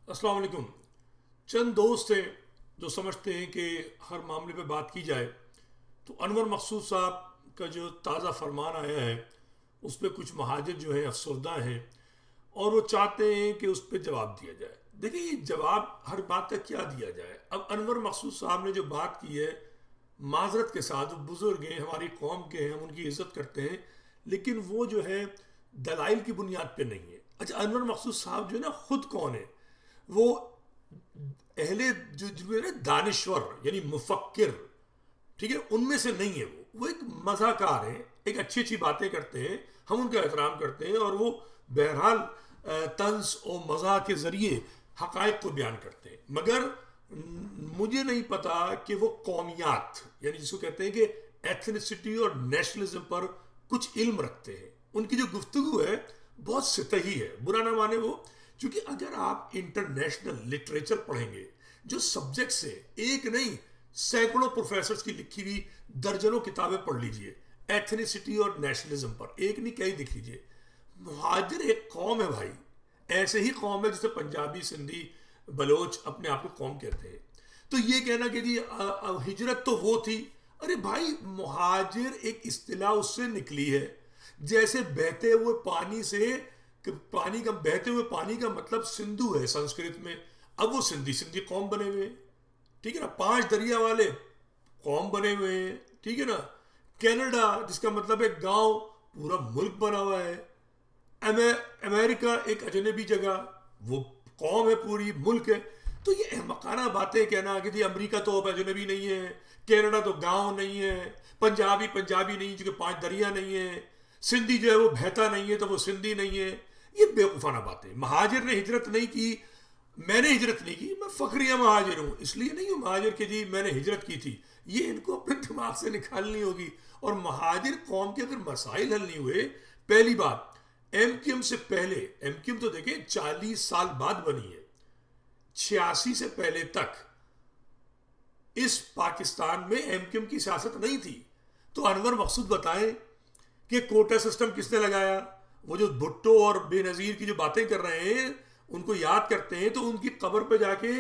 السلام علیکم. چند دوست ہیں جو سمجھتے ہیں کہ ہر معاملے پہ بات کی جائے تو انور مقصود صاحب کا جو تازہ فرمان آیا ہے اس پہ کچھ مہاجر جو ہیں افسردہ ہیں اور وہ چاہتے ہیں کہ اس پہ جواب دیا جائے. دیکھیں یہ جواب ہر بات کا کیا دیا جائے. اب انور مقصود صاحب نے جو بات کی ہے معذرت کے ساتھ، وہ بزرگ ہیں، ہماری قوم کے ہیں، ہم ان کی عزت کرتے ہیں، لیکن وہ جو ہے دلائل کی بنیاد پہ نہیں ہے. اچھا، انور مقصود صاحب جو ہے نا خود کون ہے؟ وہ اہل جو ہے دانشور یعنی مفکر، ٹھیک ہے، ان میں سے نہیں ہے. وہ ایک مزہ کار ہے، ایک اچھی اچھی باتیں کرتے ہیں، ہم ان کا احترام کرتے ہیں، اور وہ بہرحال طنز و مزاح کے ذریعے حقائق کو بیان کرتے ہیں. مگر مجھے نہیں پتا کہ وہ قومیات یعنی جس کو کہتے ہیں کہ ایتھنسٹی اور نیشنلزم پر کچھ علم رکھتے ہیں. ان کی جو گفتگو ہے بہت سطحی ہے، برا نہ مانے وہ، کیونکہ اگر آپ انٹرنیشنل لٹریچر پڑھیں گے جو سبجیکٹس ہیں، ایک نہیں سینکڑوں پروفیسرز کی لکھی ہوئی درجنوں کتابیں پڑھ لیجئے ایتھنسٹی اور نیشنلزم پر، ایک نہیں کئی دیکھ لیجئے. مہاجر ایک قوم ہے بھائی، ایسے ہی قوم ہے جسے پنجابی، سندھی، بلوچ اپنے آپ کو قوم کہتے ہیں. تو یہ کہنا کہ جی ہجرت تو وہ تھی، ارے بھائی مہاجر ایک اصطلاح اس سے نکلی ہے جیسے بہتے ہوئے پانی سے، بہتے ہوئے پانی کا مطلب سندھو ہے سنسکرت میں. اب وہ سندھی قوم بنے ہوئے ہیں، ٹھیک ہے نا، 5 دریا والے قوم بنے ہوئے ہیں، ٹھیک ہے نا. کینیڈا جس کا مطلب ہے گاؤں، پورا ملک بنا ہوا ہے. امریکہ ایک اجنبی جگہ، وہ قوم ہے، پوری ملک ہے. تو یہ احمقانہ باتیں کہنا کہ جی امریکہ تو اب اجنبی نہیں ہے، کینیڈا تو گاؤں نہیں ہے، پنجابی نہیں چونکہ 5 دریا نہیں ہے، سندھی جو ہے وہ بہتا نہیں ہے تو وہ سندھی نہیں ہے. یہ بیوقوفانہ باتیں. مہاجر نے ہجرت نہیں کی، میں نے ہجرت نہیں کی، میں فخریہ مہاجر ہوں، اس لیے نہیں ہوں مہاجر کہ جی میں نے ہجرت کی تھی. یہ ان کو اپنے دماغ سے نکالنی ہوگی. اور مہاجر قوم کے اگر مسائل حل نہیں ہوئے، پہلی بات ایم کیو ایم سے پہلے، ایم کیو ایم تو دیکھیں 40 سال بعد بنی ہے، 86 سے پہلے تک اس پاکستان میں ایم کیو ایم کی سیاست نہیں تھی. تو انور مقصود بتائیں کہ کوٹا سسٹم کس نے لگایا؟ وہ جو بھٹو اور بے نظیر کی جو باتیں کر رہے ہیں ان کو یاد کرتے ہیں تو ان کی قبر پہ جا کے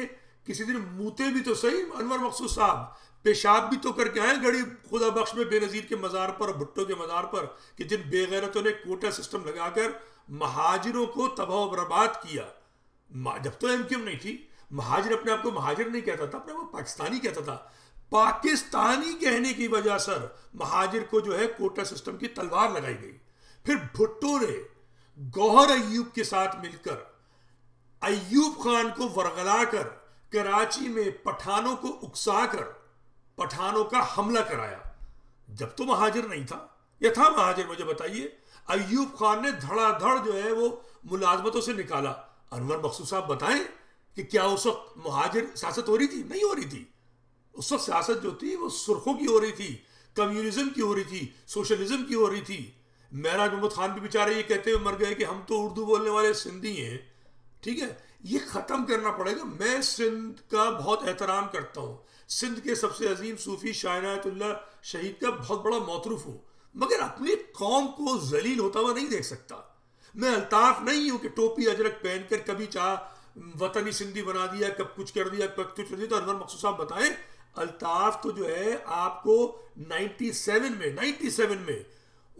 کسی دن موتے بھی تو صحیح انور مقصود صاحب، پیشاب بھی تو کر کے آئے گڑی خدا بخش میں بے نظیر کے مزار پر اور بھٹو کے مزار پر، کہ جن بے غیرتوں نے کوٹا سسٹم لگا کر مہاجروں کو تباہ و برباد کیا. جب تو ایم کیو ایم نہیں تھی، مہاجر اپنے آپ کو مہاجر نہیں کہتا تھا، اپنے آپ کو پاکستانی کہتا تھا. پاکستانی کہنے کی وجہ سے مہاجر کو جو ہے کوٹا سسٹم کی تلوار لگائی گئی. پھر بھٹو نے گوہر ایوب کے ساتھ مل کر ایوب خان کو ورغلا کر کراچی میں پٹھانوں کو اکسا کر پٹھانوں کا حملہ کرایا. جب تو مہاجر نہیں تھا یا تھا مہاجر؟ مجھے بتائیے. ایوب خان نے دھڑا دھڑ جو ہے وہ ملازمتوں سے نکالا. انور مقصود صاحب بتائیں کہ کیا اس وقت مہاجر سیاست ہو رہی تھی؟ نہیں ہو رہی تھی. اس وقت سیاست جو تھی وہ سرخوں کی ہو رہی تھی، کمیونزم کی ہو رہی تھی، سوشلزم کی ہو رہی تھی. مہراج محمد خان بھی بیچارے یہ کہتے ہوئے مر گئے کہ ہم تو اردو بولنے والے سندھی ہیں. ٹھیک ہے، یہ ختم کرنا پڑے گا. میں سندھ کا بہت احترام کرتا ہوں، سندھ کے سب سے عظیم صوفی شاہ عنایت اللہ شہید کا بہت بڑا موترف ہوں، مگر اپنی قوم کو ذلیل ہوتا ہوا نہیں دیکھ سکتا. میں الطاف نہیں ہوں کہ ٹوپی اجرک پہن کر کبھی چاہ وطنی سندھی بنا دیا، کب کچھ کر دیا، کب کچھ کر دیا. تو انور مقصود صاحب بتائیں، الطاف تو جو ہے آپ کو 97 میں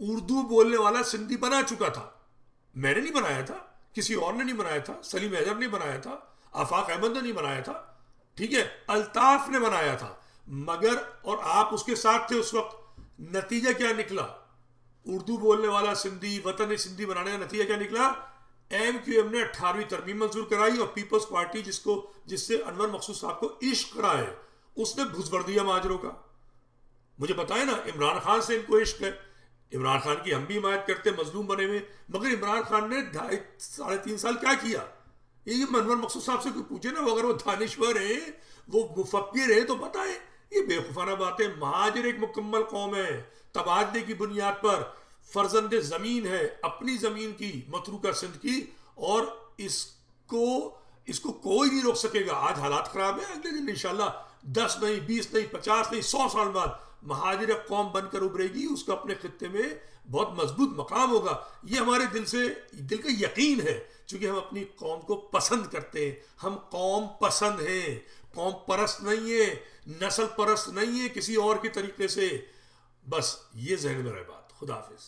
اردو بولنے والا سندھی بنا چکا تھا. میں نے نہیں بنایا تھا، کسی اور نے نہیں بنایا تھا، سلیم حیدر نے بنایا تھا، آفاق احمد نے نہیں بنایا تھا، ٹھیک ہے، الطاف نے بنایا تھا. مگر اور آپ اس کے ساتھ تھے اس وقت. نتیجہ کیا نکلا؟ اردو بولنے والا سندھی، وطن سندھی بنانے کا نتیجہ کیا نکلا؟ ایم کیو ایم نے 18ویں ترمیم منظور کرائی، اور پیپلز پارٹی جس سے انور مقصود صاحب کو عشق رہا ہے اس نے بھسبڑ دیا مہاجروں کا. مجھے بتائیں نا، عمران خان سے ان کو عشق ہے، عمران خان کی ہم بھی حمایت کرتے، مظلوم بنے ہوئے، مگر عمران خان نے 3.5 سال کیا کیا؟ یہ انور مقصود صاحب سے کوئی پوچھے نا، اگر وہ دانشور ہیں، وہ مفکر ہیں تو بتائیں. یہ بیوقوفانہ باتیں. مہاجر ایک مکمل قوم ہے، تبادلے کی بنیاد پر فرزند زمین ہے، اپنی زمین کی، متروکہ سندھ کی، اور اس کو اس کو کوئی نہیں روک سکے گا. آج حالات خراب ہیں، اگلے دن انشاءاللہ 10 نہیں 20 نہیں 50 نہیں 100 سال بعد مہاجر قوم بن کر ابھرے گی. اس کا اپنے خطے میں بہت مضبوط مقام ہوگا. یہ ہمارے دل کا یقین ہے، چونکہ ہم اپنی قوم کو پسند کرتے ہیں. ہم قوم پسند ہیں، قوم پرست نہیں ہے، نسل پرست نہیں ہے کسی اور کے طریقے سے. بس یہ ذہن میں رہے بات. خدا حافظ.